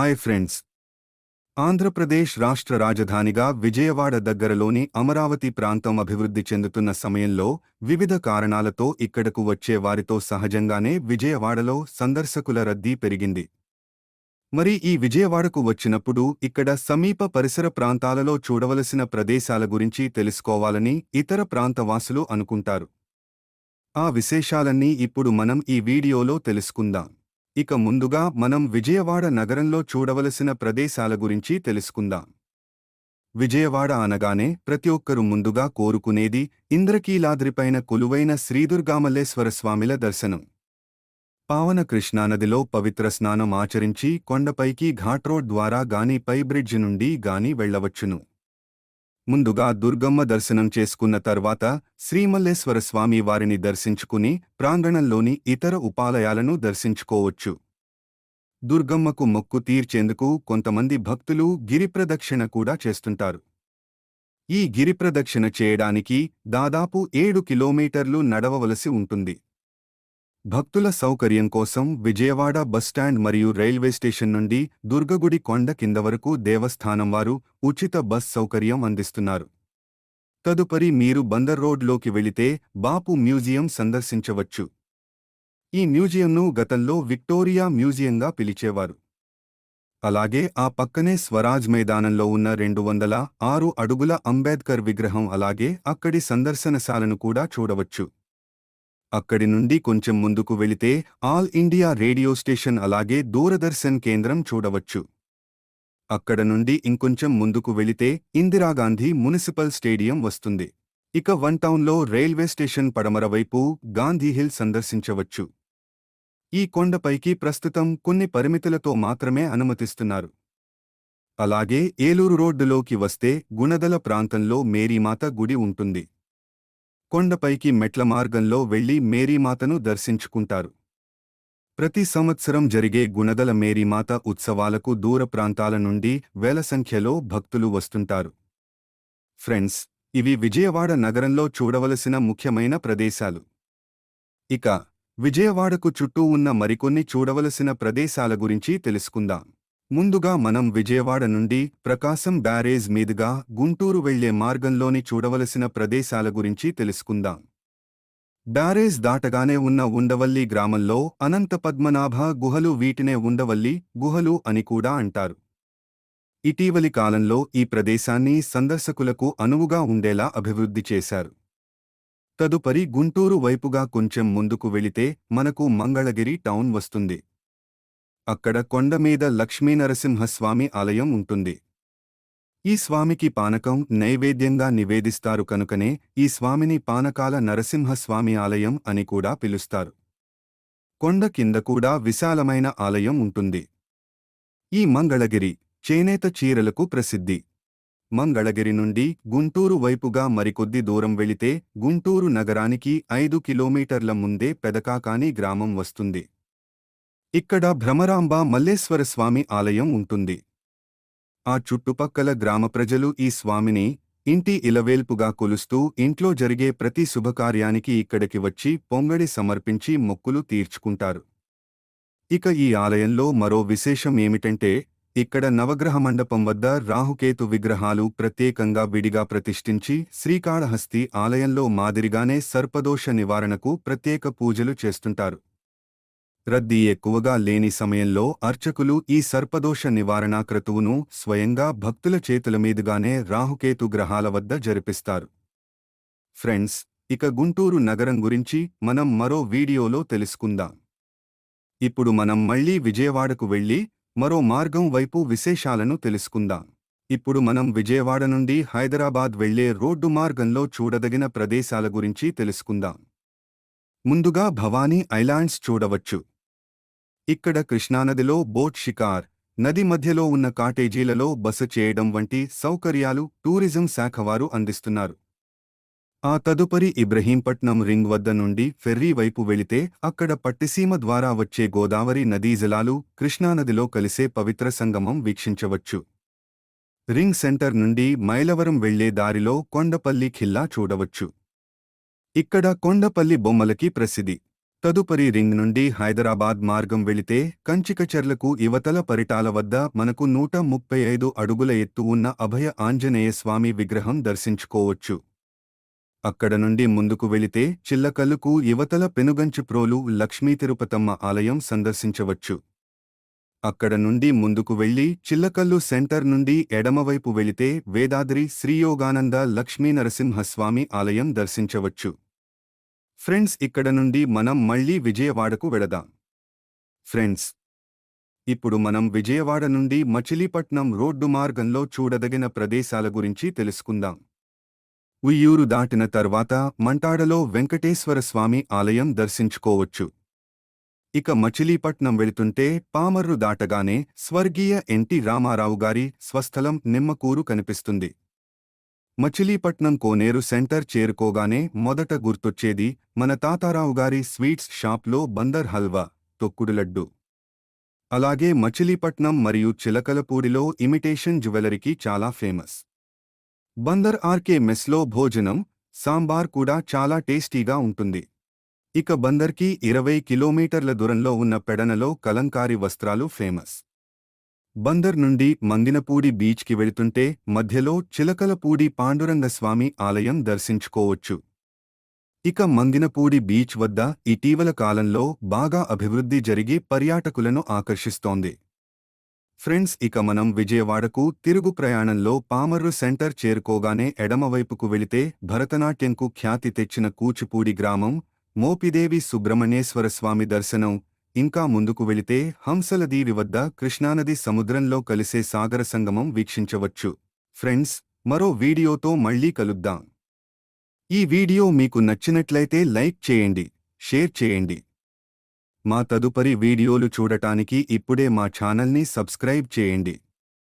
Hi friends. Andhra Pradesh రాష్ట్ర రాజధానిగా విజయవాడ దగ్గరలోని అమరావతి ప్రాంతం అభివృద్ధి చెందుతున్న సమయంలో వివిధ కారణాలతో ఇక్కడకు వచ్చే వారితో సహజంగానే విజయవాడలో సందర్శకుల రద్దీ పెరిగింది. మరి ఈ విజయవాడకు వచ్చినప్పుడు ఇక్కడ సమీప పరిసర ప్రాంతాలలో చూడవలసిన ప్రదేశాల గురించి తెలుసుకోవాలని ఇతర ప్రాంతవాసులు అనుకుంటారు. ఆ విశేషాలన్నీ ఇప్పుడు మనం ఈ వీడియోలో తెలుసుకుందాం. ఇక ముందుగా మనం విజయవాడ నగరంలో చూడవలసిన ప్రదేశాల గురించి తెలుసుకుందాం. విజయవాడ అనగానే ప్రతి ఒక్కరు ముందుగా కోరుకునేది ఇంద్రకీలాద్రిపైన కొలువైన శ్రీదుర్గామల్లేశ్వర స్వామిల దర్శనం. పావన కృష్ణానదిలో పవిత్ర స్నానం ఆచరించి కొండపైకి ఘాట్ రోడ్ ద్వారా గాని పై బ్రిడ్జ్ నుండి గాని వెళ్లవచ్చును. ముందుగా దుర్గమ్మ దర్శనం చేసుకున్న తర్వాత శ్రీమల్లేశ్వర స్వామి వారిని దర్శించుకుని ప్రాంగణంలోని ఇతర ఉపాలయాలను దర్శించుకోవచ్చు. దుర్గమ్మకు మొక్కు తీర్చేందుకు కొంతమంది భక్తులు గిరిప్రదక్షిణ కూడా చేస్తుంటారు. ఈ గిరిప్రదక్షిణ చేయడానికి దాదాపు 7 కిలోమీటర్లు నడవవలసి ఉంటుంది. భక్తుల సౌకర్యం కోసం విజయవాడ బస్టాండ్ మరియు రైల్వే స్టేషన్ నుండి దుర్గగుడి కొండ కింద వరకు దేవస్థానం వారు ఉచిత బస్ సౌకర్యం అందిస్తున్నారు. తదుపరి మీరు బందర్ రోడ్లోకి వెళితే బాపు మ్యూజియం సందర్శించవచ్చు. ఈ మ్యూజియంను గతంలో విక్టోరియా మ్యూజియంగా పిలిచేవారు. అలాగే ఆ పక్కనే స్వరాజ్ మైదానంలో ఉన్న 206 అడుగుల అంబేద్కర్ విగ్రహం అలాగే అక్కడి సందర్శనశాలను కూడా చూడవచ్చు. అక్కడి నుండి కొంచెం ముందుకు వెళితే ఆల్ ఇండియా రేడియో స్టేషన్ అలాగే దూరదర్శన్ కేంద్రం చూడవచ్చు. అక్కడ నుండి ఇంకొంచెం ముందుకు వెళితే ఇందిరాగాంధీ మునిసిపల్ స్టేడియం వస్తుంది. ఇక వన్ టౌన్లో రైల్వే స్టేషన్ పడమర వైపు గాంధీహిల్ సందర్శించవచ్చు. ఈ కొండపైకి ప్రస్తుతం కొన్ని పరిమితులతో మాత్రమే అనుమతిస్తున్నారు. అలాగే ఏలూరు రోడ్డులోకి వస్తే గుణదల ప్రాంతంలో మేరీమాత గుడి ఉంటుంది. కొండపైకి మెట్ల మార్గంలో వెళ్లి మేరీమాతను దర్శించుకుంటారు. ప్రతి సంవత్సరం జరిగే గుణదల మేరీమాత ఉత్సవాలకు దూర ప్రాంతాల నుండి వేల సంఖ్యలో భక్తులు వస్తుంటారు. ఫ్రెండ్స్, ఇవి విజయవాడ నగరంలో చూడవలసిన ముఖ్యమైన ప్రదేశాలు. ఇక విజయవాడకు చుట్టూ ఉన్న మరికొన్ని చూడవలసిన ప్రదేశాల గురించి తెలుసుకుందాం. ముందుగా మనం విజయవాడ నుండి ప్రకాశం బ్యారేజ్ మీదుగా గుంటూరు వెళ్లే మార్గంలోని చూడవలసిన ప్రదేశాల గురించి తెలుసుకుందాం. బ్యారేజ్ దాటగానే ఉన్న ఉండవల్లి గ్రామంలో అనంత పద్మనాభ గుహలు, వీటినే ఉండవల్లి గుహలు అని కూడా అంటారు. ఇటీవలి కాలంలో ఈ ప్రదేశాన్ని సందర్శకులకు అనువుగా ఉండేలా అభివృద్ధి చేశారు. తదుపరి గుంటూరు వైపుగా కొంచెం ముందుకు వెళితే మనకు మంగళగిరి టౌన్ వస్తుంది. అక్కడ కొండమీద లక్ష్మీనరసింహస్వామి ఆలయం ఉంటుంది. ఈ స్వామికి పానకం నైవేద్యంగా నివేదిస్తారు కనుకనే ఈ స్వామిని పానకాల నరసింహస్వామి ఆలయం అని కూడా పిలుస్తారు. కొండ కింద కూడా విశాలమైన ఆలయం ఉంటుంది. ఈ మంగళగిరి చేనేత చీరలకు ప్రసిద్ధి. మంగళగిరి నుండి గుంటూరు వైపుగా మరికొద్ది దూరం వెళితే గుంటూరు నగరానికి 5 కిలోమీటర్ల ముందే పెదకాకాని గ్రామం వస్తుంది. ఇక్కడ భ్రమరాంబ మల్లేశ్వరస్వామి ఆలయం ఉంటుంది. ఆ చుట్టుపక్కల గ్రామ ప్రజలు ఈ స్వామిని ఇంటి ఇలవేల్పుగా కొలుస్తూ ఇంట్లో జరిగే ప్రతి శుభకార్యానికి ఇక్కడికి వచ్చి పొంగడి సమర్పించి మొక్కులు తీర్చుకుంటారు. ఇక ఈ ఆలయంలో మరో విశేషం ఏమిటంటే ఇక్కడ నవగ్రహ మండపం వద్ద రాహుకేతు విగ్రహాలు ప్రత్యేకంగా విడిగా ప్రతిష్ఠించి శ్రీకాళహస్తి ఆలయంలో మాదిరిగానే సర్పదోష నివారణకు ప్రత్యేక పూజలు చేస్తుంటారు. రద్దీ ఎక్కువగా లేని సమయంలో అర్చకులు ఈ సర్పదోష నివారణా క్రతువును స్వయంగా భక్తుల చేతుల మీదుగానే రాహుకేతు గ్రహాల వద్ద జరిపిస్తారు. ఫ్రెండ్స్, ఇక గుంటూరు నగరం గురించి మనం మరో వీడియోలో తెలుసుకుందాం. ఇప్పుడు మనం మళ్లీ విజయవాడకు వెళ్లి మరో మార్గం వైపు విశేషాలను తెలుసుకుందాం. ఇప్పుడు మనం విజయవాడ నుండి హైదరాబాద్ వెళ్లే రోడ్డు మార్గంలో చూడదగిన ప్రదేశాల గురించి తెలుసుకుందాం. ముందుగా భవానీ ఐలాండ్స్ చూడవచ్చు. ఇక్కడ కృష్ణానదిలో బోట్ షికార్, నది మధ్యలో ఉన్న కాటేజీలలో బస చేయడం వంటి సౌకర్యాలు టూరిజం శాఖ వారు అందిస్తున్నారు. ఆ తదుపరి ఇబ్రహీంపట్నం రింగ్ వద్ద నుండి ఫెర్రీ వైపు వెళితే అక్కడ పట్టిసీమ ద్వారా వచ్చే గోదావరి నదీ జలాలు కృష్ణానదిలో కలిసే పవిత్ర సంగమం వీక్షించవచ్చు. రింగ్ సెంటర్ నుండి మైలవరం వెళ్లే దారిలో కొండపల్లి ఖిల్లా చూడవచ్చు. ఇక్కడ కొండపల్లి బొమ్మలకి ప్రసిద్ధి. తదుపరి రింగ్ నుండి హైదరాబాద్ మార్గం వెళితే కంచికచర్లకు ఇవతల పరిటాల వద్ద మనకు 135 అడుగుల ఎత్తు ఉన్న అభయ ఆంజనేయ స్వామి విగ్రహం దర్శించుకోవచ్చు. అక్కడ నుండి ముందుకు వెళితే చిల్లకల్లుకు ఇవతల పెనుగంచిప్రోలు లక్ష్మీ తిరుపతమ్మ ఆలయం సందర్శించవచ్చు. అక్కడ నుండి ముందుకు వెళ్లి చిల్లకల్లు సెంటర్ నుండి ఎడమవైపు వెళితే వేదాద్రి శ్రీయోగానంద లక్ష్మీనరసింహస్వామి ఆలయం దర్శించవచ్చు. ఫ్రెండ్స్, ఇక్కడ నుండి మనం మళ్లీ విజయవాడకు వెళదాం. ఫ్రెండ్స్, ఇప్పుడు మనం విజయవాడ నుండి మచిలీపట్నం రోడ్డు మార్గంలో చూడదగిన ప్రదేశాల గురించి తెలుసుకుందాం. ఉయ్యూరు దాటిన తర్వాత మంటాడలో వెంకటేశ్వర స్వామి ఆలయం దర్శించుకోవచ్చు. ఇక మచిలీపట్నం వెళుతుంటే పామర్రు దాటగానే స్వర్గీయ ఎన్టీ రామారావు గారి స్వస్థలం నిమ్మకూరు కనిపిస్తుంది. మచిలీపట్నం కోనేరు సెంటర్ చేరుకోగానే మొదట గుర్తొచ్చేది మన తాతారావు గారి స్వీట్స్ షాప్లో బందర్ హల్వా, తొక్కుడు లడ్డు. అలాగే మచిలీపట్నం మరియు చిలకలపూడిలో ఇమిటేషన్ జ్యువెలరీకి చాలా ఫేమస్. బందర్ ఆర్కే మెస్లో భోజనం, సాంబార్ కూడా చాలా టేస్టీగా ఉంటుంది. ఇక బందర్కి 20 కిలోమీటర్ల దూరంలో ఉన్న పెడనలో కలంకారీ వస్త్రాలు ఫేమస్. బందర్ నుండి మందినపూడి బీచ్కి వెళుతుంటే మధ్యలో చిలకలపూడి పాండురంగస్వామి ఆలయం దర్శించుకోవచ్చు. ఇక మందినపూడి బీచ్ వద్ద ఇటీవల కాలంలో బాగా అభివృద్ధి జరిగి పర్యాటకులను ఆకర్షిస్తోంది. ఫ్రెండ్స్, ఇక మనం విజయవాడకు తిరుగు ప్రయాణంలో పామర్రు సెంటర్ చేరుకోగానే ఎడమవైపుకు వెళితే భరతనాట్యంకు ఖ్యాతి తెచ్చిన కూచిపూడి గ్రామం, మోపిదేవి సుబ్రహ్మణ్యేశ్వర స్వామి దర్శనం, ఇంకా ముందుకు వెళితే హంసలదీవి వద్ద కృష్ణానది సముద్రంలో కలిసే సాగర సంగమం వీక్షించవచ్చు. ఫ్రెండ్స్, మరో వీడియోతో మళ్ళీ కలుద్దాం. ఈ వీడియో మీకు నచ్చినట్లయితే లైక్ చేయండి, షేర్ చేయండి. మా తదుపరి వీడియోలు చూడటానికి ఇప్పుడే మా ఛానల్ని సబ్స్క్రైబ్ చేయండి.